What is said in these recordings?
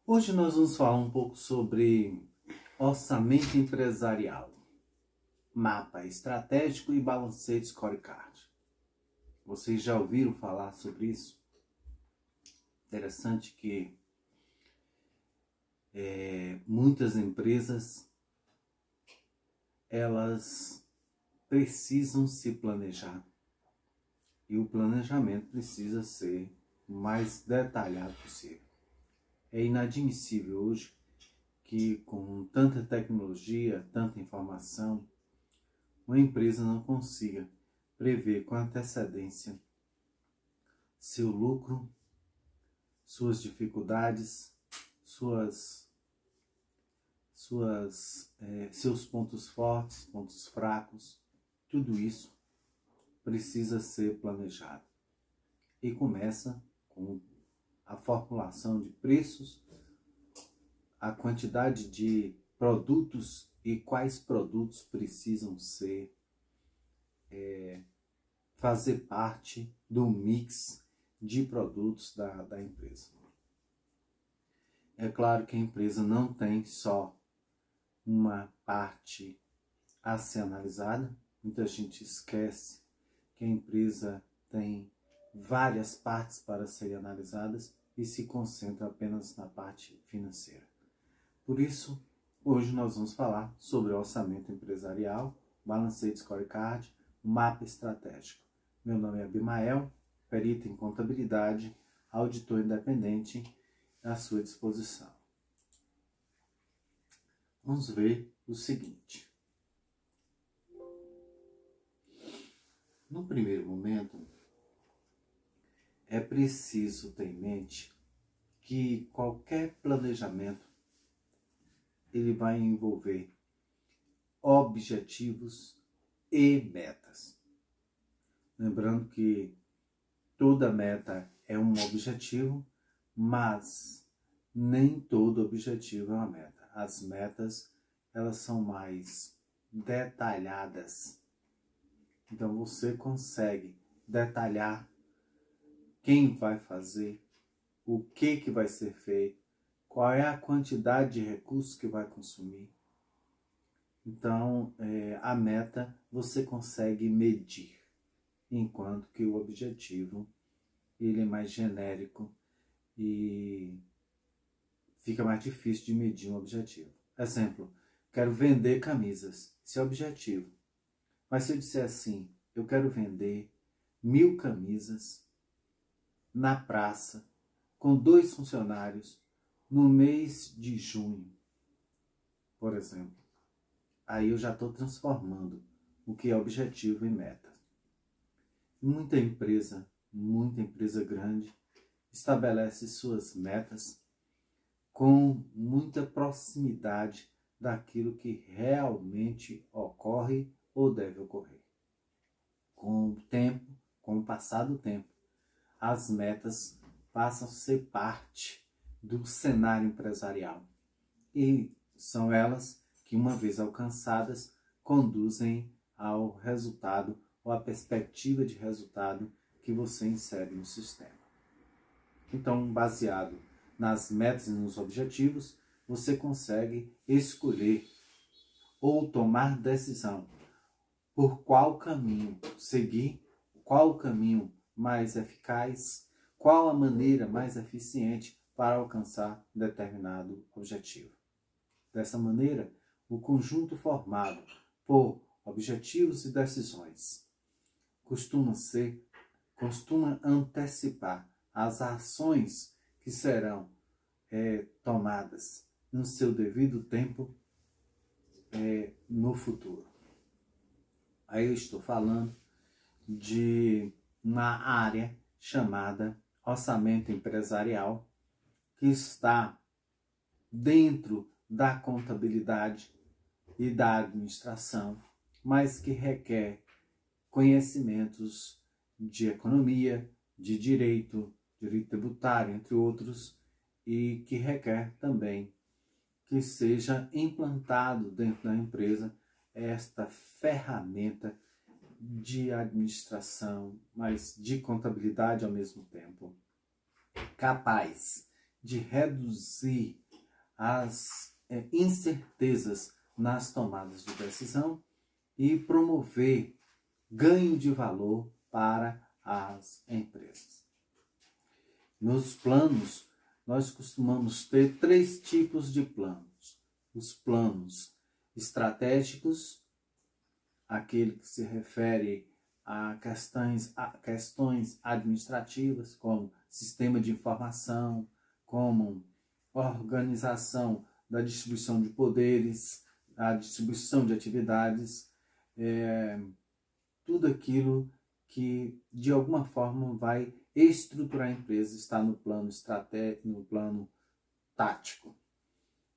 Hoje nós vamos falar um pouco sobre orçamento empresarial, mapa estratégico e balancete scorecard. Vocês já ouviram falar sobre isso? Interessante que muitas empresas elas precisam se planejar e o planejamento precisa ser o mais detalhado possível. É inadmissível hoje que com tanta tecnologia, tanta informação, uma empresa não consiga prever com antecedência seu lucro, suas dificuldades, seus pontos fortes, pontos fracos. Tudo isso precisa ser planejado. E começa com a formulação de preços, a quantidade de produtos e quais produtos precisam fazer parte do mix de produtos da empresa. É claro que a empresa não tem só uma parte a ser analisada. Muita gente esquece que a empresa tem várias partes para serem analisadas e se concentra apenas na parte financeira. Por isso, hoje nós vamos falar sobre orçamento empresarial, balancete scorecard, mapa estratégico. Meu nome é Abimael, perito em contabilidade, auditor independente, à sua disposição. Vamos ver o seguinte. No primeiro momento, é preciso ter em mente que qualquer planejamento ele vai envolver objetivos e metas. Lembrando que toda meta é um objetivo, mas nem todo objetivo é uma meta. As metas, elas são mais detalhadas. Então você consegue detalhar quem vai fazer, o que vai ser feito, qual é a quantidade de recursos que vai consumir. Então, a meta você consegue medir, enquanto que o objetivo ele é mais genérico e fica mais difícil de medir um objetivo. Exemplo, quero vender camisas, esse é o objetivo. Mas se eu disser assim, eu quero vender 1000 camisas na praça, com 2 funcionários, no mês de junho, por exemplo. Aí eu já estou transformando o que é objetivo em meta. Muita empresa grande, estabelece suas metas com muita proximidade daquilo que realmente ocorre ou deve ocorrer. Com o passar do tempo, as metas passam a ser parte do cenário empresarial. E são elas que, uma vez alcançadas, conduzem ao resultado ou à perspectiva de resultado que você insere no sistema. Então, baseado nas metas e nos objetivos, você consegue escolher ou tomar decisão por qual caminho seguir, qual o caminho mais eficaz, qual a maneira mais eficiente para alcançar determinado objetivo. Dessa maneira, o conjunto formado por objetivos e decisões costuma antecipar as ações que serão tomadas no seu devido tempo no futuro. Aí eu estou falando de uma área chamada orçamento empresarial, que está dentro da contabilidade e da administração, mas que requer conhecimentos de economia, de direito tributário, entre outros, e que requer também que seja implantado dentro da empresa esta ferramenta de administração, mas de contabilidade ao mesmo tempo, capaz de reduzir as incertezas nas tomadas de decisão e promover ganho de valor para as empresas. Nos planos, nós costumamos ter 3 tipos de planos. Os planos estratégicos, aquele que se refere a questões administrativas, como sistema de informação, como organização da distribuição de poderes, a distribuição de atividades, tudo aquilo que de alguma forma vai estruturar a empresa está no plano estratégico, no plano tático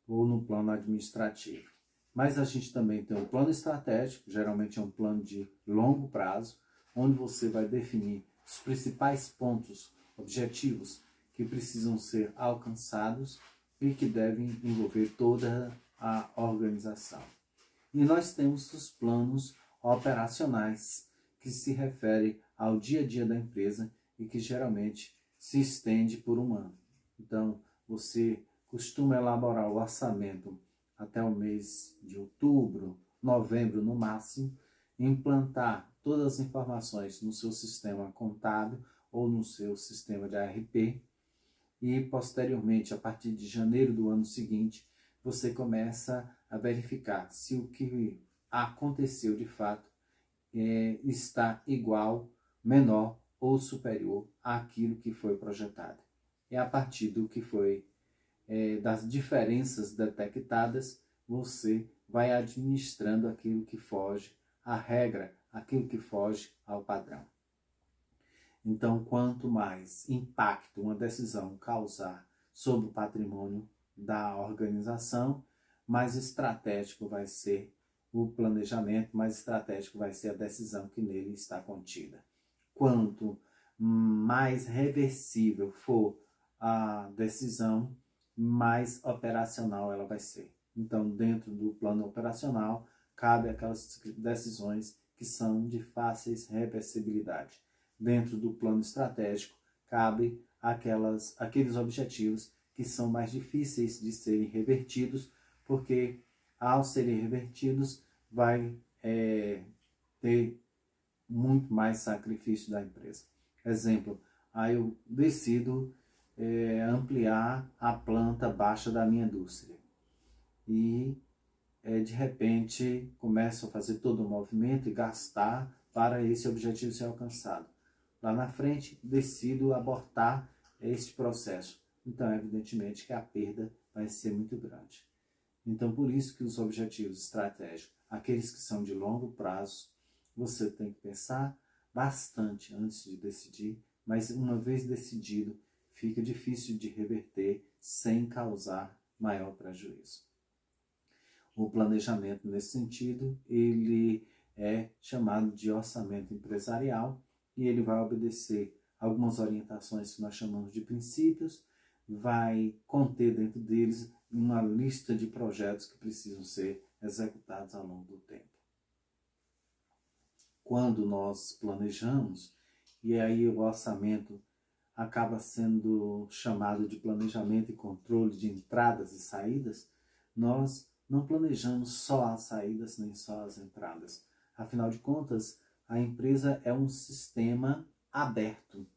ou no plano administrativo. Mas a gente também tem um plano estratégico, geralmente é um plano de longo prazo, onde você vai definir os principais pontos, objetivos que precisam ser alcançados e que devem envolver toda a organização. E nós temos os planos operacionais, que se referem ao dia a dia da empresa e que geralmente se estende por um ano. Então, você costuma elaborar o orçamento até o mês de outubro, novembro no máximo, implantar todas as informações no seu sistema contábil ou no seu sistema de ARP e, posteriormente, a partir de janeiro do ano seguinte, você começa a verificar se o que aconteceu de fato está igual, menor ou superior àquilo que foi projetado. E a partir do que foi das diferenças detectadas, você vai administrando aquilo que foge à regra, aquilo que foge ao padrão. Então, quanto mais impacto uma decisão causar sobre o patrimônio da organização, mais estratégico vai ser o planejamento, mais estratégico vai ser a decisão que nele está contida. Quanto mais reversível for a decisão, mais operacional ela vai ser. Então, dentro do plano operacional, cabe aquelas decisões que são de fáceis reversibilidade. Dentro do plano estratégico, cabe aqueles objetivos que são mais difíceis de serem revertidos, porque ao serem revertidos vai ter muito mais sacrifício da empresa. Exemplo, aí eu decido ampliar a planta baixa da minha indústria e de repente começo a fazer todo o movimento e gastar para esse objetivo ser alcançado. Lá na frente decido abortar este processo. Então, evidentemente que a perda vai ser muito grande. Então, por isso que os objetivos estratégicos, aqueles que são de longo prazo, você tem que pensar bastante antes de decidir, mas uma vez decidido, fica difícil de reverter sem causar maior prejuízo. O planejamento, nesse sentido, ele é chamado de orçamento empresarial e ele vai obedecer algumas orientações que nós chamamos de princípios, vai conter dentro deles uma lista de projetos que precisam ser executados ao longo do tempo. Quando nós planejamos, e aí o orçamento acaba sendo chamado de planejamento e controle de entradas e saídas, nós não planejamos só as saídas nem só as entradas. Afinal de contas, a empresa é um sistema aberto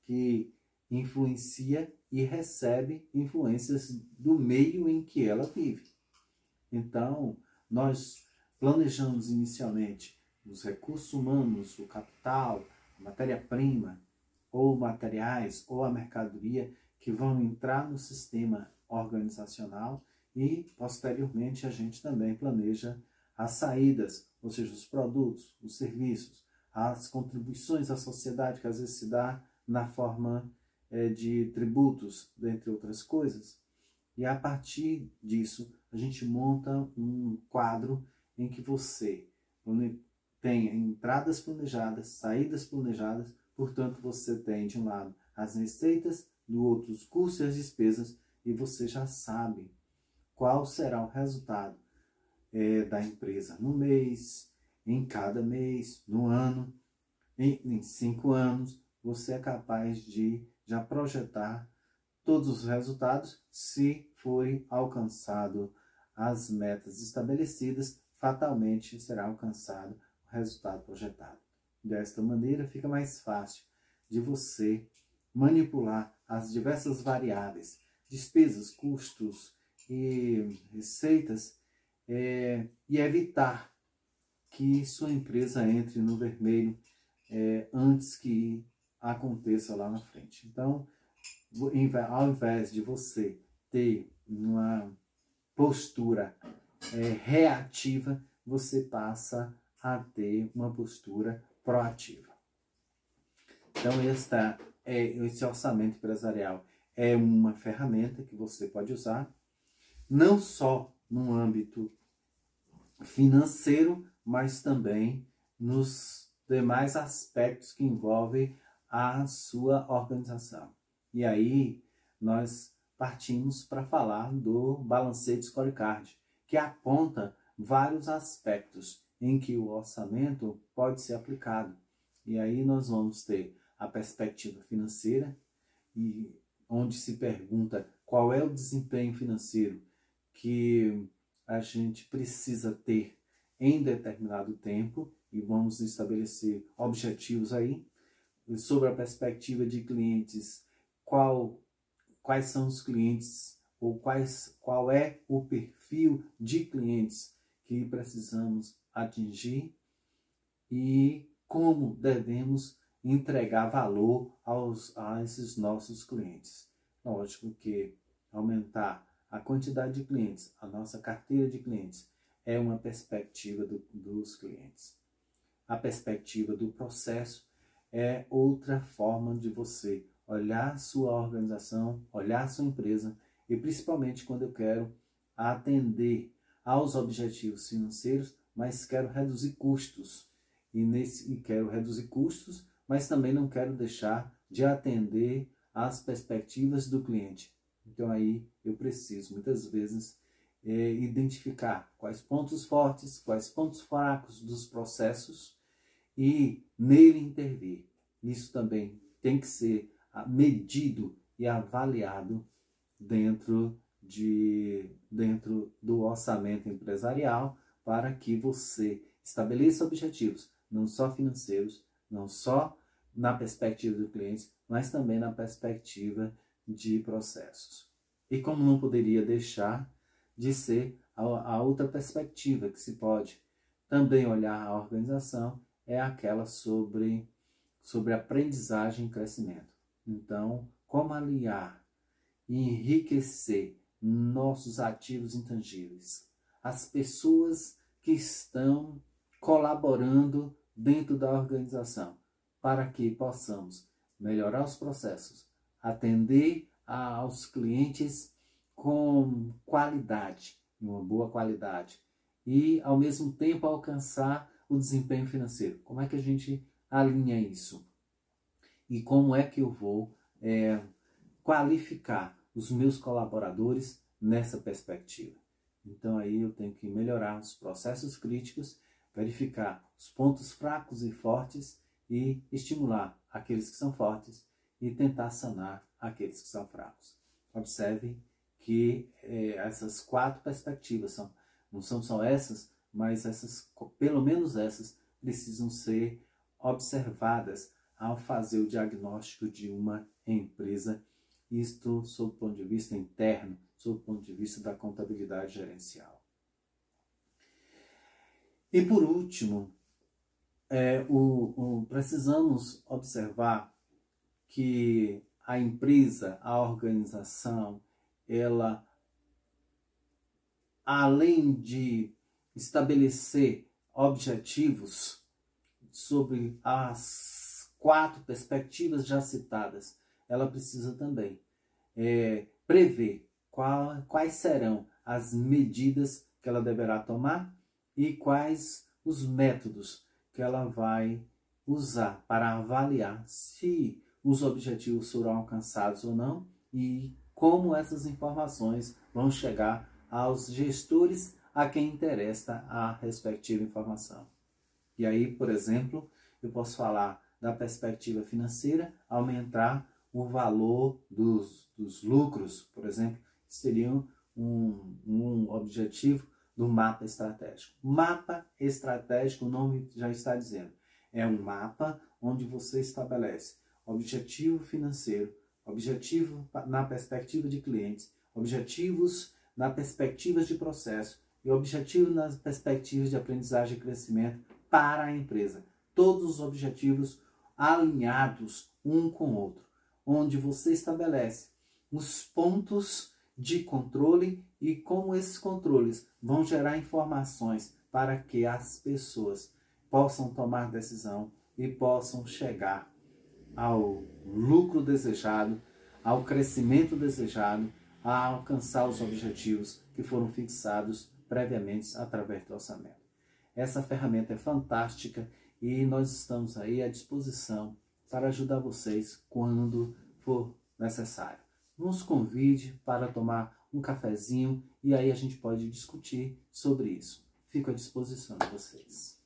que influencia e recebe influências do meio em que ela vive. Então, nós planejamos inicialmente os recursos humanos, o capital, a matéria-prima, ou materiais, ou a mercadoria que vão entrar no sistema organizacional e, posteriormente, a gente também planeja as saídas, ou seja, os produtos, os serviços, as contribuições à sociedade que às vezes se dá na forma de tributos, dentre outras coisas. E a partir disso, a gente monta um quadro em que você tem entradas planejadas, saídas planejadas, portanto você tem de um lado as receitas, do outro os custos e as despesas, e você já sabe qual será o resultado da empresa no mês, em cada mês, no ano, em 5 anos. Você é capaz de já projetar todos os resultados. Se foi alcançado as metas estabelecidas, fatalmente será alcançado o resultado projetado. Desta maneira, fica mais fácil de você manipular as diversas variáveis, despesas, custos e receitas, e evitar que sua empresa entre no vermelho antes que aconteça lá na frente. Então, ao invés de você ter uma postura reativa, você passa a ter uma postura proativa. Então, esse orçamento empresarial é uma ferramenta que você pode usar, não só no âmbito financeiro, mas também nos demais aspectos que envolvem a sua organização. E aí, nós partimos para falar do Balanced Scorecard, que aponta vários aspectos em que o orçamento pode ser aplicado. E aí nós vamos ter a perspectiva financeira, onde se pergunta qual é o desempenho financeiro que a gente precisa ter em determinado tempo, e vamos estabelecer objetivos aí. Sobre a perspectiva de clientes, quais são os clientes, ou qual é o perfil de clientes que precisamos atingir e como devemos entregar valor a esses nossos clientes. Lógico que aumentar a quantidade de clientes, a nossa carteira de clientes, é uma perspectiva dos clientes. A perspectiva do processo é outra forma de você olhar sua organização, olhar sua empresa, e principalmente quando eu quero atender aos objetivos financeiros, mas quero reduzir custos. E quero reduzir custos, mas também não quero deixar de atender às perspectivas do cliente. Então aí eu preciso muitas vezes identificar quais pontos fortes, quais pontos fracos dos processos e nele intervir. Isso também tem que ser medido e avaliado dentro do orçamento empresarial, para que você estabeleça objetivos, não só financeiros, não só na perspectiva do cliente, mas também na perspectiva de processos. E como não poderia deixar de ser a outra perspectiva que se pode também olhar a organização, é aquela sobre aprendizagem e crescimento. Então, como aliar e enriquecer nossos ativos intangíveis, as pessoas que estão colaborando dentro da organização, para que possamos melhorar os processos, atender aos clientes com qualidade, uma boa qualidade, e ao mesmo tempo alcançar o desempenho financeiro. Como é que a gente alinha isso? E como é que eu vou qualificar os meus colaboradores nessa perspectiva? Então aí eu tenho que melhorar os processos críticos, verificar os pontos fracos e fortes e estimular aqueles que são fortes e tentar sanar aqueles que são fracos. Observe que essas 4 perspectivas não são só essas, mas pelo menos essas precisam ser observadas ao fazer o diagnóstico de uma empresa, isto sob o ponto de vista interno, sob o ponto de vista da contabilidade gerencial. E por último, precisamos observar que a empresa, a organização, ela, além de estabelecer objetivos sobre as 4 perspectivas já citadas, ela precisa também prever quais serão as medidas que ela deverá tomar e quais os métodos que ela vai usar para avaliar se os objetivos serão alcançados ou não e como essas informações vão chegar aos gestores a quem interessa a respectiva informação. E aí, por exemplo, eu posso falar da perspectiva financeira, aumentar o valor dos lucros, por exemplo, seria um objetivo do mapa estratégico. Mapa estratégico, o nome já está dizendo, é um mapa onde você estabelece objetivo financeiro, objetivo na perspectiva de clientes, objetivos na perspectiva de processo e objetivo nas perspectivas de aprendizagem e crescimento para a empresa. Todos os objetivos alinhados um com o outro, onde você estabelece os pontos de controle e como esses controles vão gerar informações para que as pessoas possam tomar decisão e possam chegar ao lucro desejado, ao crescimento desejado, a alcançar os objetivos que foram fixados previamente através do orçamento. Essa ferramenta é fantástica e nós estamos aí à disposição para ajudar vocês quando for necessário. Nos convide para tomar um cafezinho e aí a gente pode discutir sobre isso. Fico à disposição de vocês.